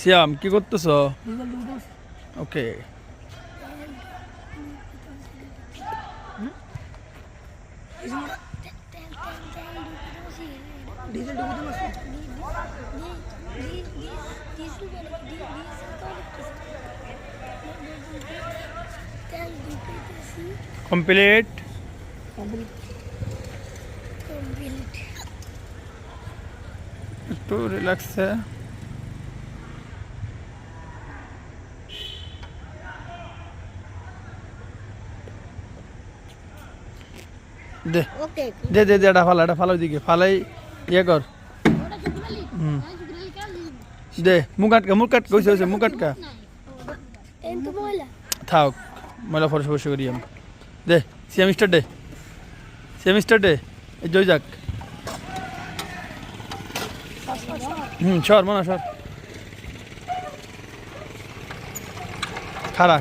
সিয়াম কি করতেছ? ওকে। কমপ্লিট। একটু রিল্যাক্সে। দে দে দে দে, এটা ফালা দিকে ফালাই ইয়ে কর। দে মুখ আটকা হয়েছে মুখ আটকা থাক, ময়লা ফরস করি আমি। দে সেমিস্টার ডে এই জয় যাক। সর মনা সর। খারা